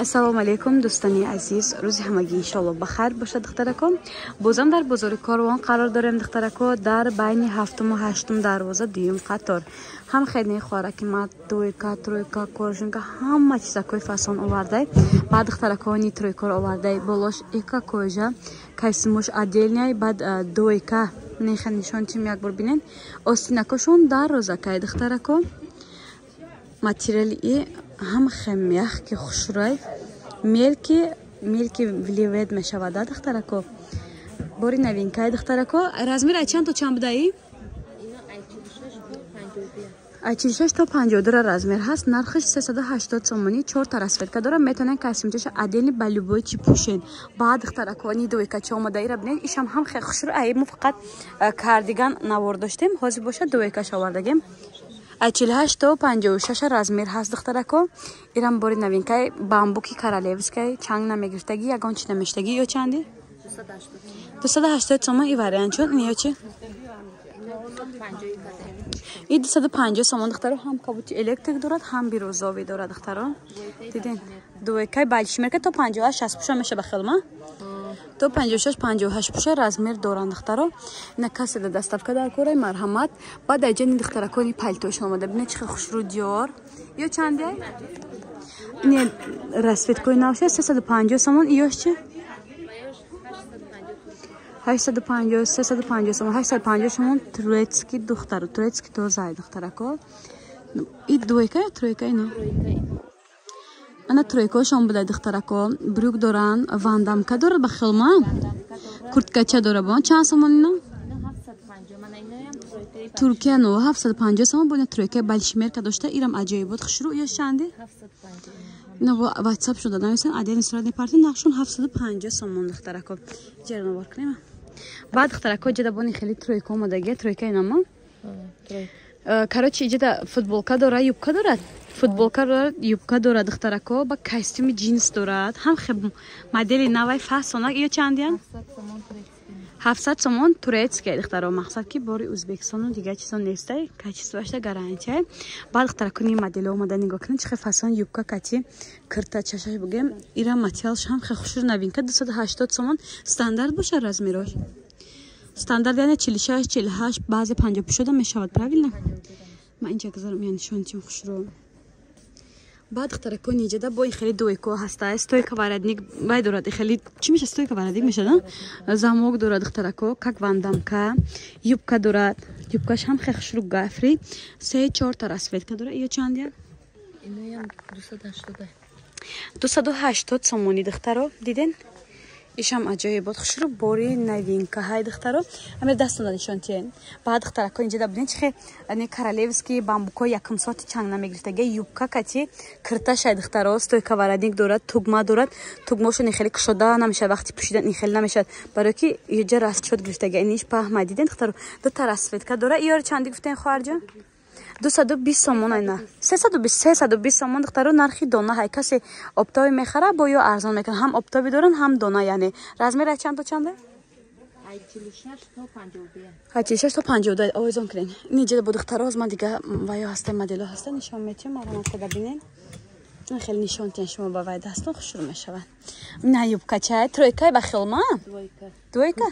ассалому алайкум дӯстони азиз, рӯзи ҳамагӣ иншоалло бахайр бошад духтарако. Бозам дар бозори Корвон қарор дорем духтарако, дар байни 7-ум ва 8-ум дарвоза дуюм қатор. ҳам хедни хӯраки мад, дойка, тройка, коржинка, ҳама чизакои фасон овардай. Баъд духтарако ни тройкор овардай, болош эка кожа, кайсимош отдельняй, баъд дойка. Неха нишон чим як бор бинен. Остинакошон дар розакай духтарако. Материали ҳам хемях ки хушрой мелки вливед мешавад духтарако. Бори новинкай духтарако. Размер ай чанд то чанд будаи? 46 то 52 размер ҳаст. Нархиш 380 сомони, 4 та расветка дора. Метонен касимчаш отдельный ба любой чи пушен. Баъд духтарако ни дойка чо омадаи ра бинед. Ишам ҳам хе хушро ай мо фақат кардиган навор доштем. Ҳозир боша дойкаш овардагем. 48 то 56 размер ҳаст духтарако. Ирам бори новинкай бамбуки королевскай чанг намегирифтаги ягон чи намештаги ё чанди? 280 сомон и вариант чун ин ё чи? И 250 сомон духтаро. ҳам кабути электрик дорад, ҳам бирӯзовӣ дорад духтаро. Дидин дуйкай балишмерка то 58 60 пуша меша ба хилма. То 56 58 пуша размер доранд духтаро. Ина касе да доставка дар кораи марҳамат. Баъд аҷани духтаракони палтош омада бинед чихе хушру диёр. Ё чанди? Не расветкои навша 350 сомон иёш чи? 850 350 сомон 850 сомон турецки духтаро. Турецки то зай духтарако. И дуйка тройка ино. Ана тройкошон будай духтарако. Брюк доран, вандамка дорад ба хилма. Курткача дора бон чанд сомон ино? 750 мана иноям тройка. Туркия но 750 сомон бон тройка балишмерка дошта ирам аҷоибот хушру ё чанди? 750. Ина во WhatsApp шуда нависен аден сурат парти нақшон 750 сомон духтарако. Ҷерно бор кунем. Баъд духтарако ҷада бони хели тройка омадаги тройка инома? Тройка. Короче ҷада футболка дора, юбка дорад. Футболка дорад, юбка дорад духтарако, ба костюми джинс дорад. Ҳам хеб модели навай фасонак ё чандиан? 700 сомон турецкий духтаро. Мақсад ки бори Узбекистону дига чизон нестай, качествашта гарантия. Баъд духтарако ни модели омада нигоҳ кунед чихе фасон юбка кати кирта чашаш бугем. Ира материалш ҳам хе хушр новинка 280 сомон стандарт боша размерош. Стандарт яъне 46 48 баъзе 50 шуда мешавад, правильно? Ма инҷа гузарам яъне шон чим хушро. Баъд духтарако ниҷада бо ин хели дойко ҳаста. Стойка варадник вай дорад. Хели чи меша стойка варадник мешад? Замок дорад духтарако, как вандамка, юбка дорад. Юбкаш ҳам хе хушру гафри. 3-4 та расветка дорад. Ё чандия? Иноям 280. 280 сомони духтаро. Диден? ишам аҷоибот хушру бори новинка ҳай духтаро. Амир дастон нишон тиен. Баъд духтарако инҷа да бинед чихе ани королевский бамбуко якум соати чанг намегирифтаги юбка кати кирта шай духтаро. Стойка варадник дорад, тугма дорад. Тугмошо нехели кушода намешад, вақти пушидан нехели намешад. Барои ки иҷа растшод гирифтаги иниш паҳма диден духтаро. Ду та расветка дора. иёр чанди гуфтен хоҳарҷон? 220 сомон айна. 320 сомон духтаро. Нархи дона ҳай касе оптови мехара бо ё арзон мекунад. Ҳам оптови доран, ҳам дона яъне. Размер ай чанд то чанде? 46 то 52. Овозон кунен. Ниҷа бо духтаро аз ман дига ваё ҳаста модело ҳаста нишон метиём. Марҳамат када бинен. Хеле нишон тен шумо ба вай дастон хушру мешавад. На юбка чай тройка ба хилма? Двойка.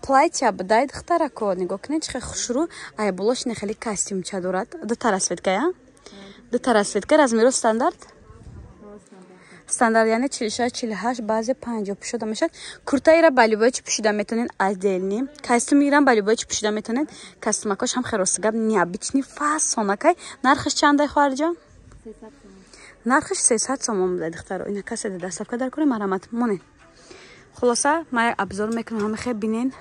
Платья бадай духтарако нигоҳ кунед чихе хушру. Ай болош не хели костюмча дорад. Ду та расветка я? Ду та расветка размеро стандарт? Стандарт яъне 46 48 баъзе 50 пушода мешад. Куртаира ба любой чи пушида метонен отдельни. Костюмирам ба любой чи пушида метонен. Костюмакош ҳам херосигаб необычный фасонакай. Нархиш чандай хоҳарҷон? 300 нархиш 300 сомон буд духтаро. Ина касе да доставка дар кори марҳамат монен. Хулоса ма обзор мекунам ҳама хе бинен.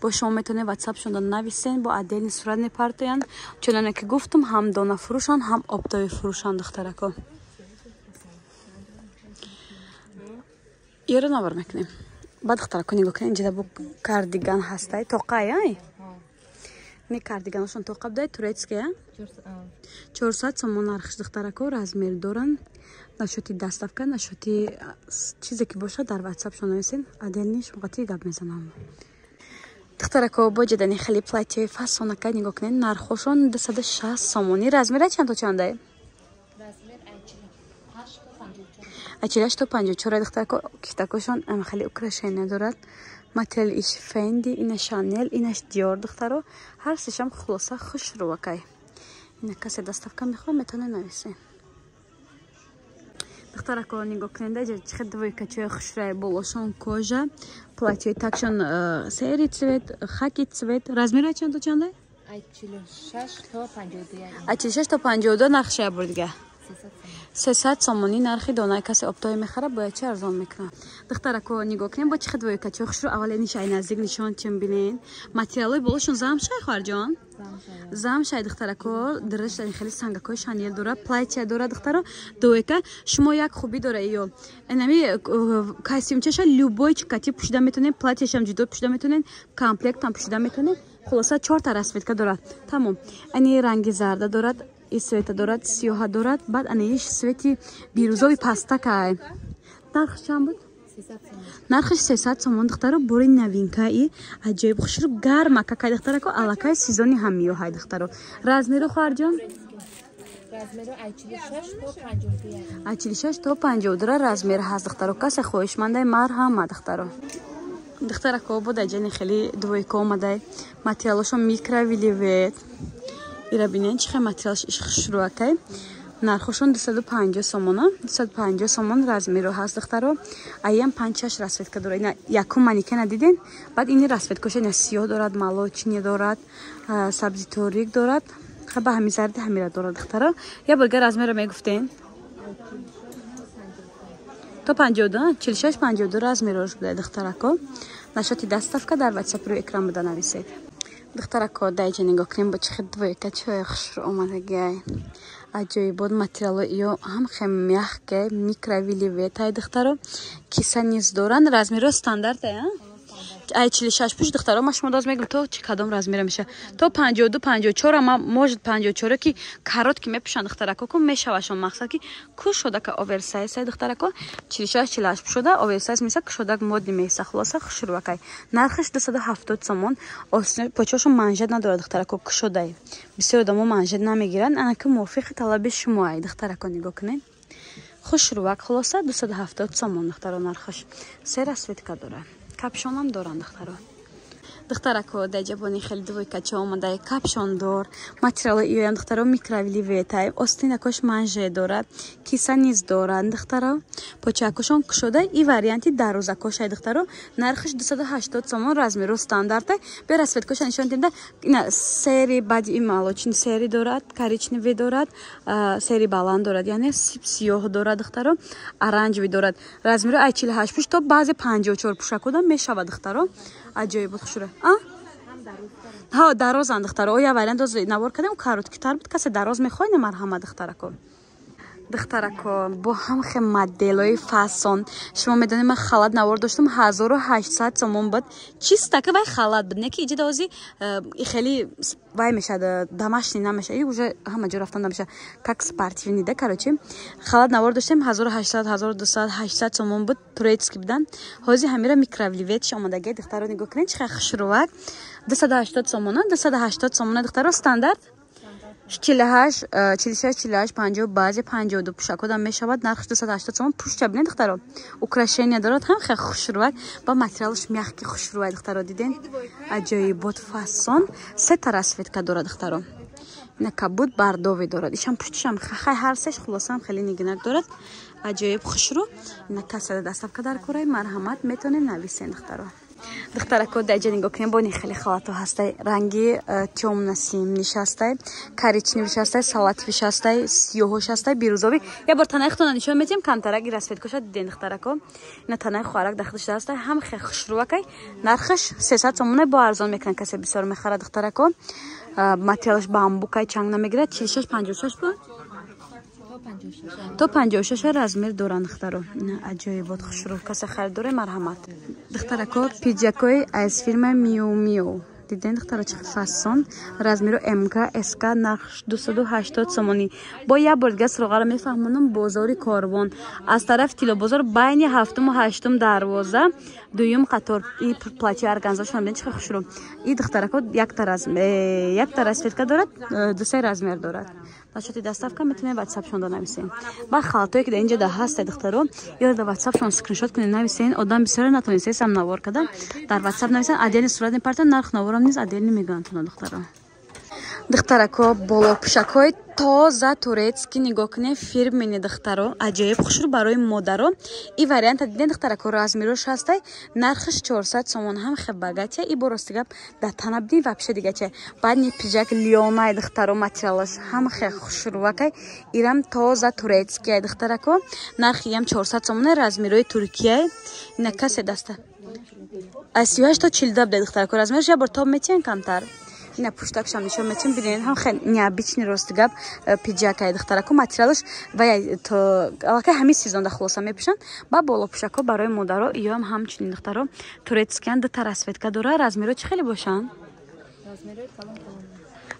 бо шумо метонед WhatsApp шуда нависен бо отдельный сурат мепартоянд. Чуноне ки гуфтам ҳам дона фурӯшанд, ҳам оптови фурӯшанд духтарако. Иёро навар мекунем. Баъд духтарако нигоҳ кунед инҷа бо кардиган ҳастай тоқай ай. Не кардиганошон тоқа будай турецкия 400 сомон нархиш духтарако. Размер доранд. Нашоти доставка, нашоти чизе ки бошад дар WhatsApp шона нависен. Отдельный шугати гап мезанам. духтарако бо ҷадани хели платьяи фасонака нигоҳ кунед. Нархошон 260 сомони. Размер чанд то чандай? Размер 48 تا 54 دخترکو کفتکوشون ام خیلی اوکراشینه دارد. ماتریال ایش فندی، اینا شانل، اینش دیور دخترو. هر سیشم خلاصه خوش رو وکی. اینا کسی دستافکا میخواد میتونه نویسه. دخترکو نگاه کننده جد چه دوی کچه خوش رای بولشون کجا. پلاتیوی تاکشون سری цвет، خاکی цвет. رزمیره چند تا چنده؟ 46 تا 52. 46 تا 52 نقشه بود دیگه. 300 сомони нархи донаи касе обтои мехара бояд чӣ арзон мекунад. Духтарако нигоҳ кунем бо чӣ худвои качо хушро аввалиниш ай наздик нишон чим бинен. Материалои болошон замшай хоҳарҷон. Замшай духтарако дирашани хеле сангакои шанел дора, платья дора духтаро. Доека шумо як хуби дора ё. Энами костюмчаша любой чикати пушида метонен, платьяшам ҷудо пушида метонен, комплектам пушида метонен. Хулоса 4 та расветка дорад. Тамом. Ани ранги зарда дорад. این سویت دارد سیاه دارد بعد انیش سویتی بیروزوی پاستاکای نرخش چند بود؟ نرخش 300 سومون دخترو بوری نوینکایی عجیب خوش رو گرم که دختره که علاقه سیزونی هم میو های دخترو رزمی رو خواهر جان؟ رزمی رو 46 تا 52 تا 52 رزمی رو هست دخترو کسی خوشمنده مر هم دخترو دختره که بود اجانی خیلی دوی که اومده ماتریالشو میکرویلیویت ایرا بینین چه ماتریالش ایش رو که نرخشون 250 سومونه 250 سومون رزمی رو هست دخترو ایم 5-6 رسوت که داره اینا یکم مانیکن دیدین بعد اینی رسوت کشه نه سیاه دارد مالوچینی دارد سبزی توریک دارد خب به همین زرد همین را دارد دخترو یا بلگر رزمی رو میگفتین تا 52 46 52 رزمی روش بده دخترکو نشاتی دستافکا در واتساپ رو اکرام بده نویسید دخترکو دایجه نگاه کنیم با چه خدوی که چه خوش رو اومده گای عجیب بود ماتریالو ایو هم خیلی میخکه میکرویلیویت دخترو کیسه نیز دارن رزمی رو استاندارده ای 46 پیش دخترو ما شما داز میگم تو چه کدام رزمی میشه تو 52 54 اما موجود 54 کی کاروت کی میپشن دخترکو کو میشواشون مقصد کی کو شده که اوورسایز دخترکو 46 48 شده اوورسایز میشه که شده مود میشه خلاصه خوش رو وکی نرخش 270 سومون اصلا پچاشون منجد نداره دخترکو کو شده بسیار دمو منجد نمیگیرن انا که موافق طلب شما ای دخترکو نگاه کنین خوش رو وک خلاصه 270 سومون دخترو نرخش سه رسوت که داره کپشون هم دارن دخترکو در جوانی خیلی دوی کچه آمده کپشون دار ماتریال ایوان دخترو میکرویلیویتای استینکوش منژه داره کیسه نیز دارن دخترو پوچکوشون کشوده ای وریانتی دروزکوش دخترو نرخش 280 سومون رزمی رو استاندارده به رسوت کوش نشون دیده اینا سری بعدی مالوچین سری دارد کاریچنی دارد سری بالان دارد یعنی سیاه دارد دخترو اورنج دارد رزمی رو 48 پیش تا بعضی 54 پوشکودا میشود دخترو عجیب بود خوشره ها دراز دخترو او یا ولی دوز نوار کردم کاروت کتر بود کسی دراز میخوای مرحمت دخترکو با هم خیلی مدلای فاسون شما میدونید من خالد نوار داشتم 1800 سومون بود چیست که وای خالد بود نه که اینجا دوزی خیلی وای میشه دمشنی نمیشه اینجا همه جا رفتن نمیشه کاک سپارتیونی ده کاروچی خالد نوار داشتم 1800 1200 800 سومون بود توریتسکی بودن هازی همیرا میکرویلیویت شما دگه دخترو نگاه کنین چه خوشروک 280 سومونه 280 سومونه دخترو استاندارد 48 46 48 50 بعضی 52 پوشاک هم میشود نرخش 280 سومون پوشچه ببینید دخترو اوکراشینی دارد هم خیلی خوشروک با ماتریالش میخکی خوشروک دخترو دیدین عجیب بود فاسون سه تا رسوت که دارد دخترو اینا کبود بردوی دارد ایشم پوشتش هم خیلی هر سهش خلاصه هم خیلی نیگنک دارد عجیب خوشرو اینا کسی دستف که در کورای مرحمت میتونه نویسین دخترکو در جا نگاه کنیم بانی خیلی خالاتو هسته رنگی تیوم نسیم نشسته کاریچنی نشسته سالات نشسته سیاهوش هسته بیروزوی یا بار تنه اختون نشون میتیم کانترک رسوت کشد دیدین دخترکو اینا تنه خوارک داخلش هسته هم خیلی خوشروکی نرخش 300 سومونه با ارزان میکنن کسی بسیار میخره دخترکو ماتریالش بامبوکای چنگ نمیگیره 46 56 بود تو 56 رزمیر دوران دخترو اینا عجیب بود خوشرو کسی خرید داره مرحمت دخترکو پیجاکوی از فیلم میو میو دیدین دخترا چه فاسون رزمیرو امکا اسکا نقش 280 سومونی با یه بولگس رو قرار میفهمونم بازاری کاروان از طرف تیلو بازار بین هفتم و هشتم دروازه دویم قطار این پلاتی ارگانزاش هم چه خوشرو این دخترکو یک تا رزمیر دارد دو سه رزمیر دارد бачоти доставка метавонед ватсапшон нависен. Ба халатое ки дар инҷа да ҳаст духтаро ё дар ватсапшон скриншот кунед нависен. Одам бисёре натонистед сам навор кардан. Дар ватсап нависен адели сурат мепартан нарх наворам низ адели мегӯянд туна духтаро. Духтарако болопӯшакҳои тоза турецки нигоҳ кунед фирмени духтаро аҷоиб хушрӯ барои модаро. И варианта диден духтарако размирош ҳастай нархаш 400 сомон ҳам хебагатя и борости гап да тана бидин вообще дигаче. Баъд ни пиҷак лёнай духтаро материалаш ҳам хе хушрӯвакай ирам тоза турецки духтарако нархи ям 400 сомон размирои Туркияй ина касе даста. Аз 38 та 42 буда духтарако размирош я бор тоб метиен камтар. Ина пуштакшам нишон метим бинен ҳам хел необычный рости гап пиджакай духтарако материалаш вай то алака ҳами сезон да хулоса мепӯшанд. Ба боло пӯшакҳо барои модаро ём ҳамчунин духтаро турецкиан дута расветка дора. Размиро чӣ хеле бошанд?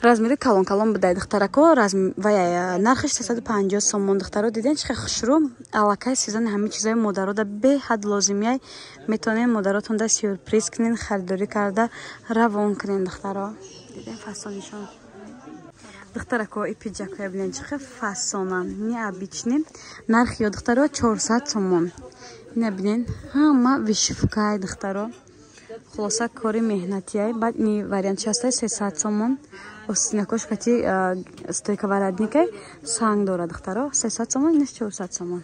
Размири калон калон будай духтарако вай нархаш 350 сомон духтаро диден чӣ хеле хушрӯ алакай сезон ҳами чизои модаро да беҳад лозимияй метавонед модаротон да сюрприз кунен харидорӣ карда равон кунен духтаро. Диден фасонишон духтарако и пиджакҳоя бинен чӣ хеле фасонан необычный нархи ё духтаро 400 сомон. Ина бинен ҳама вишивкай духтаро хулоса кори меҳнатияй. Баъд ни вариант ҳастай 300 сомон остинакош кати стойка варадникай санг дора духтаро 300 сомон инаш 400 сомон.